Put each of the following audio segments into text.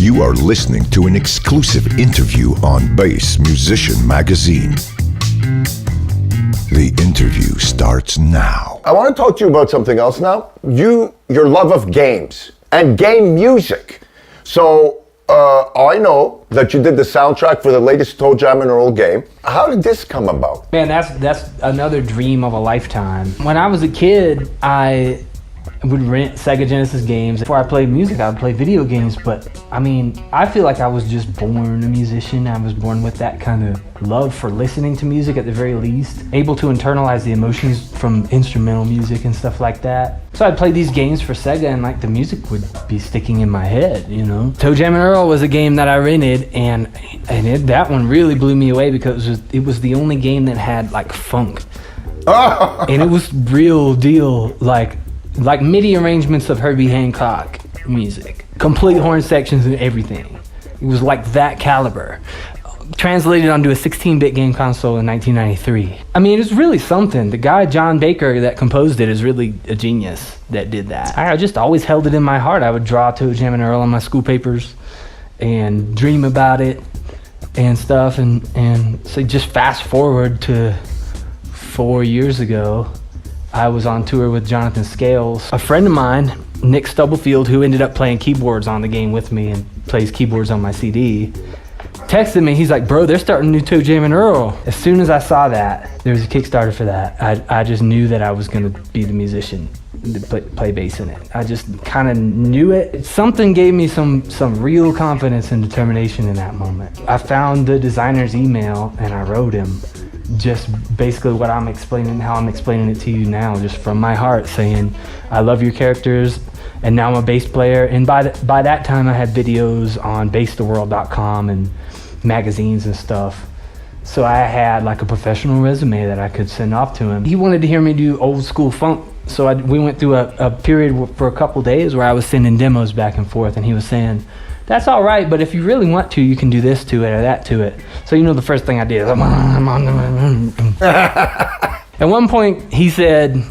You are listening to an exclusive interview on Bass Musician Magazine. The interview starts now. I want to talk to you about something else now. Your love of games and game music. So I know that you did the soundtrack for the latest Toe Jam and Earl game. How did this come about? Man, that's another dream of a lifetime. When I was a kid, I would rent Sega Genesis games. Before I played music, I would play video games, but I mean, I feel like I was just born a musician. I was born with that kind of love for listening to music at the very least, able to internalize the emotions from instrumental music and stuff like that. So I'd play these games for Sega and like the music would be sticking in my head, you know? Toe Jam and Earl was a game that I rented and that one really blew me away because it was the only game that had like funk. And it was real deal, like MIDI arrangements of Herbie Hancock music, complete horn sections and everything. It was like that caliber, translated onto a 16-bit game console in 1993. I mean, it's really something. The guy John Baker that composed it is really a genius that did that. I just always held it in my heart. I would draw Toe Jam and Earl on my school papers and dream about it and stuff. And so just fast forward to 4 years ago, I was on tour with Jonathan Scales. A friend of mine, Nick Stubblefield, who ended up playing keyboards on the game with me and plays keyboards on my CD, texted me. He's like, bro, they're starting a new Toe Jam and Earl. As soon as I saw that, there was a Kickstarter for that. I just knew that I was going to be the musician to play bass in it. I just kind of knew it. Something gave me some real confidence and determination in that moment. I found the designer's email and I wrote him. Just basically what I'm explaining, how I'm explaining it to you now, just from my heart, saying, I love your characters, and now I'm a bass player. And by that time, I had videos on basstheworld.com and magazines and stuff. So I had like a professional resume that I could send off to him. He wanted to hear me do old school funk, so we went through a period for a couple days where I was sending demos back and forth, and he was saying, that's all right, but if you really want to, you can do this to it or that to it. So the first thing I did, at one point he said,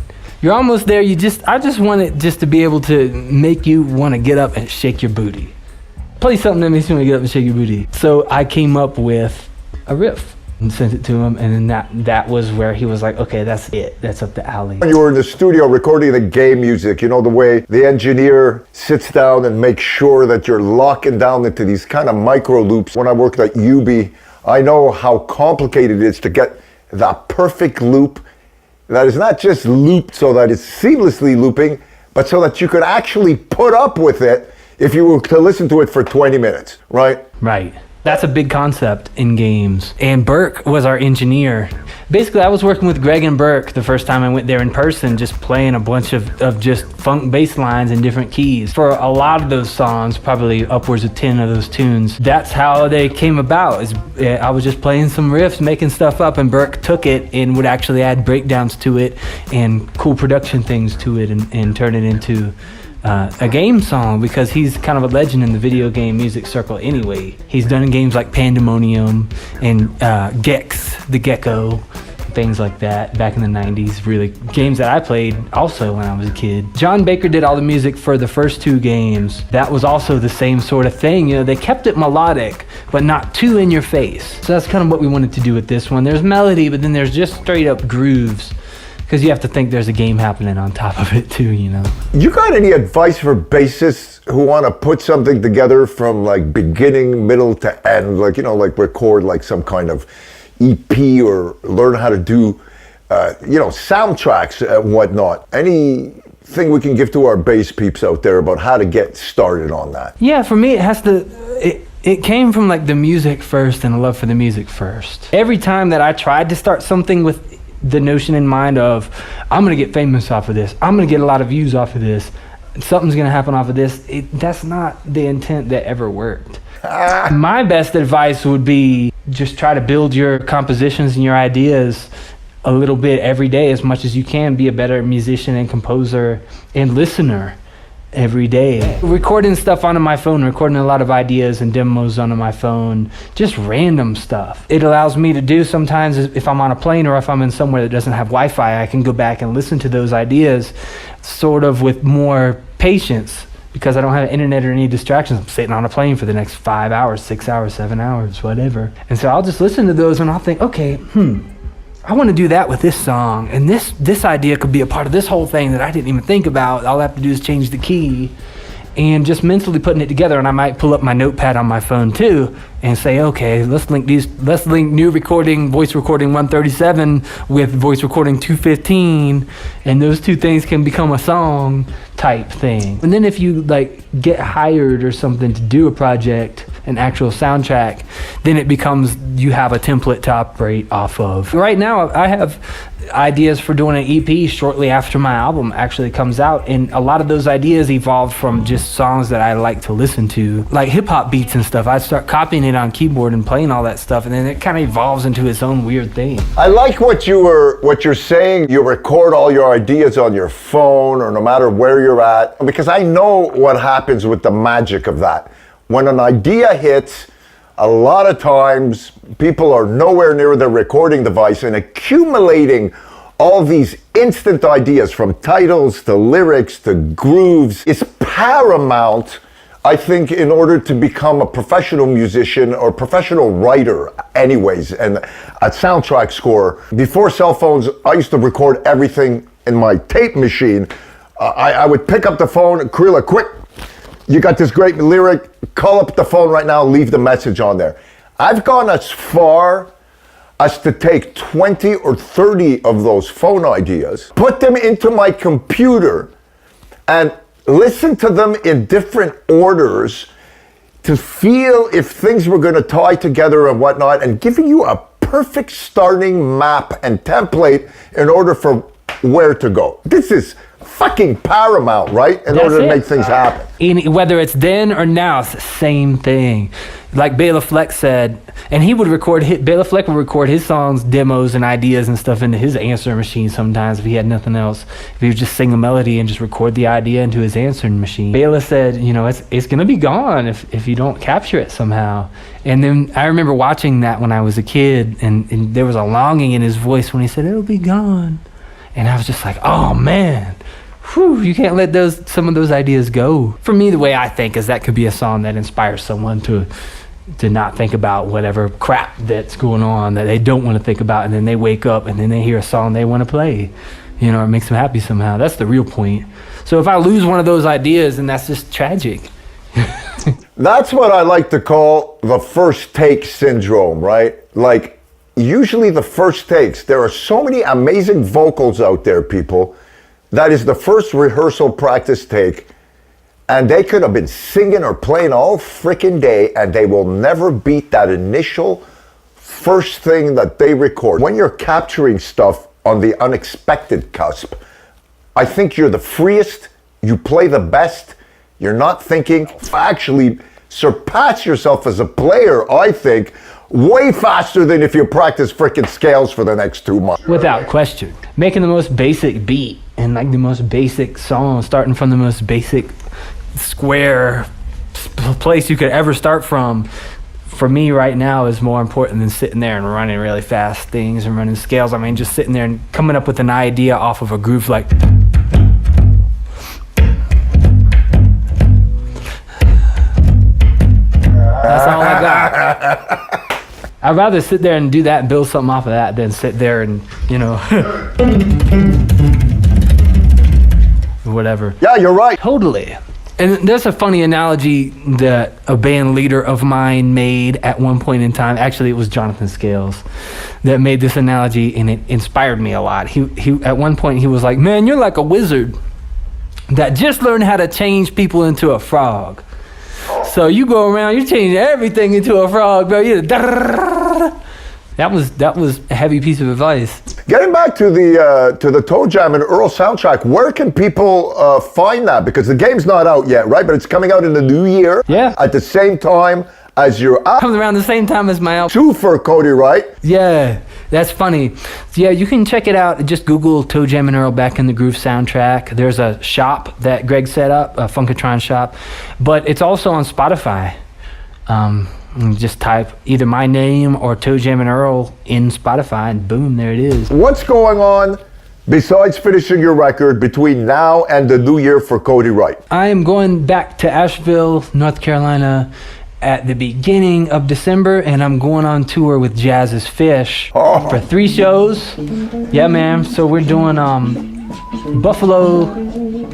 you're almost there, I just want it just to be able to make you want to get up and shake your booty. Play something that makes you want to get up and shake your booty. So I came up with a riff and sent it to him, and then that was where he was like, okay, that's it, that's up the alley. When you were in the studio recording the game music, you know, the way the engineer sits down and makes sure that you're locking down into these kind of micro loops. When I worked at UB, I know how complicated it is to get that perfect loop that is not just looped so that it's seamlessly looping, but so that you could actually put up with it if you were to listen to it for 20 minutes, right? Right. That's a big concept in games. And Burke was our engineer. Basically, I was working with Greg and Burke the first time I went there in person, just playing a bunch of just funk bass lines in different keys. For a lot of those songs, probably upwards of 10 of those tunes, that's how they came about. I was just playing some riffs, making stuff up, and Burke took it and would actually add breakdowns to it and cool production things to it and turn it into a game song, because he's kind of a legend in the video game music circle anyway. He's done games like Pandemonium and Gex, the Gecko, things like that back in the 90s, really games that I played also when I was a kid. John Baker did all the music for the first two games. That was also the same sort of thing. They kept it melodic, but not too in your face. So that's kind of what we wanted to do with this one. There's melody, but then there's just straight up grooves, because you have to think there's a game happening on top of it too, You got any advice for bassists who want to put something together from like beginning, middle to end, like, like record like some kind of EP or learn how to do, soundtracks and whatnot? Anything we can give to our bass peeps out there about how to get started on that? Yeah, for me, it came from like the music first and a love for the music first. Every time that I tried to start something with the notion in mind of, I'm going to get famous off of this, I'm going to get a lot of views off of this, something's going to happen off of this, that's not the intent that ever worked. My best advice would be just try to build your compositions and your ideas a little bit every day as much as you can. Be a better musician and composer and listener every day. Recording stuff onto my phone, recording a lot of ideas and demos onto my phone, just random stuff. It allows me to do sometimes, if I'm on a plane or if I'm in somewhere that doesn't have Wi-Fi, I can go back and listen to those ideas sort of with more patience, because I don't have internet or any distractions. I'm sitting on a plane for the next 5 hours, 6 hours, 7 hours, whatever. And so I'll just listen to those and I'll think, okay, I want to do that with this song, and this idea could be a part of this whole thing that I didn't even think about. All I have to do is change the key, and just mentally putting it together. And I might pull up my notepad on my phone too and say, okay, let's link new recording, voice recording 137 with voice recording 215, and those two things can become a song type thing. And then if you like get hired or something to do a project, an actual soundtrack, then it becomes, you have a template to operate off of. Right now I have ideas for doing an EP shortly after my album actually comes out, and a lot of those ideas evolved from just songs that I like to listen to, like hip-hop beats and stuff. I'd start copying it on keyboard and playing all that stuff, and then it kind of evolves into its own weird thing. I like what you're saying. You record all your ideas on your phone or no matter where you're at, because I know what happens with the magic of that. When an idea hits, a lot of times people are nowhere near their recording device, and accumulating all these instant ideas from titles to lyrics to grooves is paramount, I think, in order to become a professional musician or professional writer anyways, and a soundtrack scorer. Before cell phones, I used to record everything in my tape machine. I would pick up the phone, Krilla, quick, you got this great lyric, call up the phone right now, leave the message on there. I've gone as far as to take 20 or 30 of those phone ideas, put them into my computer, and listen to them in different orders to feel if things were going to tie together and whatnot, and giving you a perfect starting map and template in order for where to go. This is fucking paramount, right? In order to make things happen. Whether it's then or now, it's the same thing. Like Bela Fleck said, and he would Bela Fleck would record his songs, demos, and ideas and stuff into his answering machine sometimes if he had nothing else. If he would just sing a melody and just record the idea into his answering machine. Bela said, it's going to be gone if you don't capture it somehow. And then I remember watching that when I was a kid, and there was a longing in his voice when he said, it'll be gone. And I was just like, oh man, whew, you can't let some of those ideas go. For me, the way I think is that could be a song that inspires someone to not think about whatever crap that's going on that they don't want to think about, and then they wake up and then they hear a song they want to play, it makes them happy somehow. That's the real point. So if I lose one of those ideas, then that's just tragic. That's what I like to call the first take syndrome, right? Like, usually the first takes, there are so many amazing vocals out there, people, that is the first rehearsal practice take, and they could have been singing or playing all freaking day, and they will never beat that initial first thing that they record. When you're capturing stuff on the unexpected cusp, I think you're the freest, you play the best, you're not thinking, actually surpass yourself as a player, I think, way faster than if you practice freaking scales for the next 2 months. Without question. Making the most basic beat and like the most basic song, starting from the most basic square place you could ever start from, for me right now is more important than sitting there and running really fast things and running scales. I mean, just sitting there and coming up with an idea off of a groove like... That's all I got. I'd rather sit there and do that and build something off of that than sit there and, whatever. Yeah, you're right. Totally. And there's a funny analogy that a band leader of mine made at one point in time. Actually, it was Jonathan Scales that made this analogy, and it inspired me a lot. He at one point, he was like, man, you're like a wizard that just learned how to change people into a frog. So you go around, you change everything into a frog, bro. That was a heavy piece of advice. Getting back to the Toe Jam and Earl soundtrack, where can people find that? Because the game's not out yet, right? But it's coming out in the new year. Yeah. At the same time as your album. Comes around the same time as my album. Two for Cody Wright. Yeah, that's funny. Yeah, you can check it out. Just Google Toe Jam and Earl Back in the Groove soundtrack. There's a shop that Greg set up, a Funkatron shop, but it's also on Spotify. Just type either my name or Toe Jam and Earl in Spotify, and boom, there it is. What's going on Besides finishing your record between now and the new year for Cody Wright? I am going back to Asheville, North Carolina at the beginning of December, and I'm going on tour with Jazz's Fish for 3 shows. Yeah, man. So we're doing Buffalo,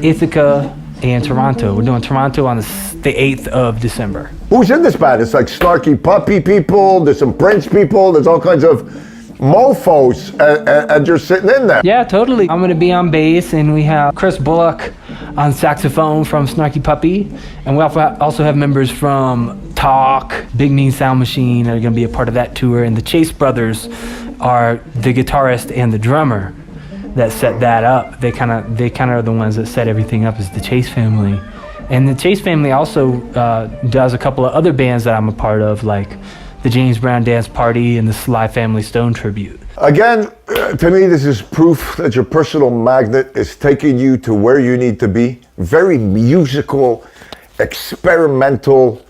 Ithaca, and Toronto. We're doing Toronto on the 8th of December. Who's in this band? It's like snarky puppy people, there's some Prince people, there's all kinds of mofos, and you're sitting in there. Yeah, totally. I'm gonna be on bass, and we have Chris Bullock on saxophone from Snarky Puppy, and we also have members from Talk, Big Mean Sound Machine that are gonna be a part of that tour, and the Chase Brothers are the guitarist and the drummer that set that up. They kind of are the ones that set everything up as the Chase family. And the Chase family also does a couple of other bands that I'm a part of, like the James Brown Dance Party and the Sly Family Stone Tribute. Again, to me, this is proof that your personal magnet is taking you to where you need to be. Very musical, experimental,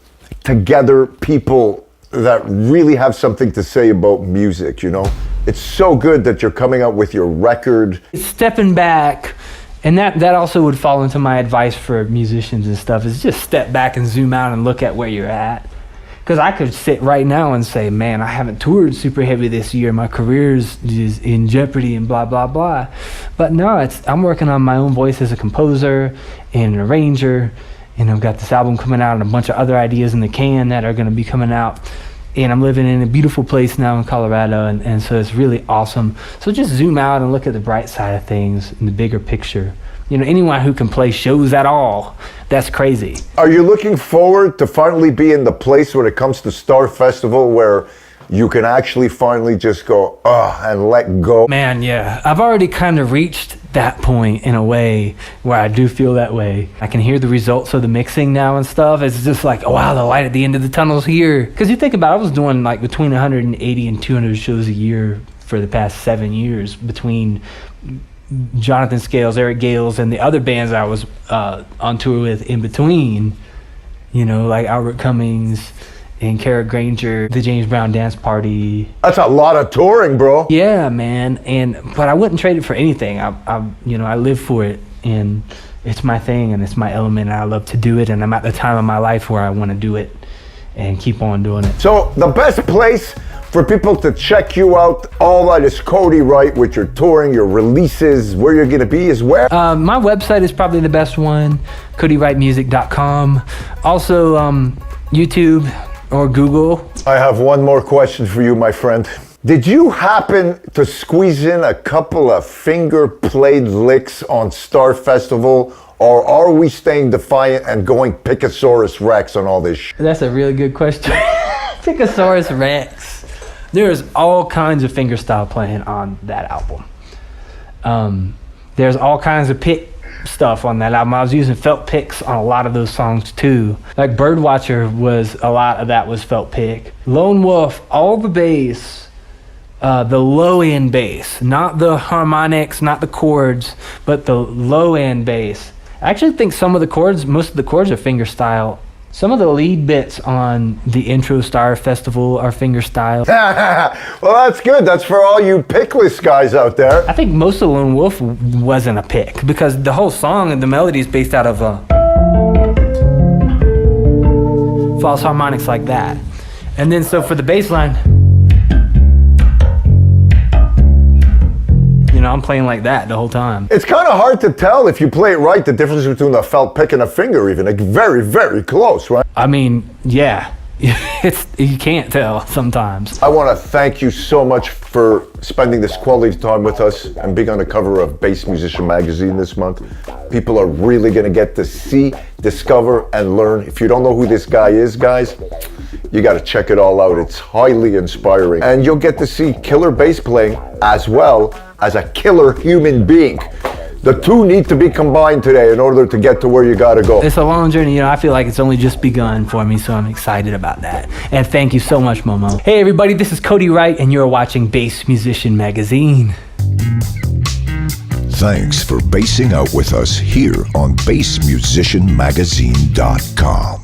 together people that really have something to say about music, you know? It's so good that you're coming out with your record. Stepping back, and that also would fall into my advice for musicians and stuff, is just step back and zoom out and look at where you're at. Because I could sit right now and say, man, I haven't toured super heavy this year. My career is in jeopardy and blah, blah, blah. But no, I'm working on my own voice as a composer and an arranger. And I've got this album coming out and a bunch of other ideas in the can that are going to be coming out. And I'm living in a beautiful place now in Colorado. And so it's really awesome. So just zoom out and look at the bright side of things in the bigger picture. You know, anyone who can play shows at all, that's crazy. Are you looking forward to finally be in the place when it comes to Star Festival where you can actually finally just go, and let go? Man, yeah. I've already kind of reached that point in a way where I do feel that way. I can hear the results of the mixing now and stuff. It's just like, oh, wow, the light at the end of the tunnel's here. Because you think about it, I was doing like between 180 and 200 shows a year for the past 7 years between Jonathan Scales, Eric Gales, and the other bands I was on tour with in between, you know, like Albert Cummings and Kara Granger, the James Brown Dance Party. That's a lot of touring, bro. Yeah, man. But I wouldn't trade it for anything. I live for it, and it's my thing, and it's my element, and I love to do it, and I'm at the time of my life where I want to do it and keep on doing it. So the best place for people to check you out, all that is Cody Wright with your touring, your releases, where you're gonna be is where? My website is probably the best one, codywrightmusic.com. Also, YouTube or Google. I have one more question for you, my friend. Did you happen to squeeze in a couple of finger-played licks on Star Festival, or are we staying defiant and going Pickosaurus Rex on all this shit? That's a really good question. Pickosaurus Rex. There's all kinds of fingerstyle playing on that album. There's all kinds of pick stuff on that album. I was using felt picks on a lot of those songs too. Like Birdwatcher was, a lot of that was felt pick. Lone Wolf, all the bass, the low end bass, not the harmonics, not the chords, but the low end bass. I actually think most of the chords are fingerstyle. Some of the lead bits on the intro Star Festival are fingerstyle. Well, that's good. That's for all you pickless guys out there. I think most of Lone Wolf wasn't a pick because the whole song and the melody is based out of false harmonics like that. And then so for the bass line, I'm playing like that the whole time. It's kind of hard to tell if you play it right, the difference between a felt pick and a finger even. Like very, very close, right? I mean, yeah. You can't tell sometimes. I want to thank you so much for spending this quality time with us and being on the cover of Bass Musician magazine this month. People are really going to get to see, discover, and learn. If you don't know who this guy is, guys, you got to check it all out. It's highly inspiring. And you'll get to see killer bass playing as well as a killer human being. The two need to be combined today in order to get to where you gotta go. It's a long journey, I feel like it's only just begun for me, so I'm excited about that. And thank you so much, Momo. Hey everybody, this is Cody Wright, and you're watching Bass Musician Magazine. Thanks for bassing out with us here on bassmusicianmagazine.com.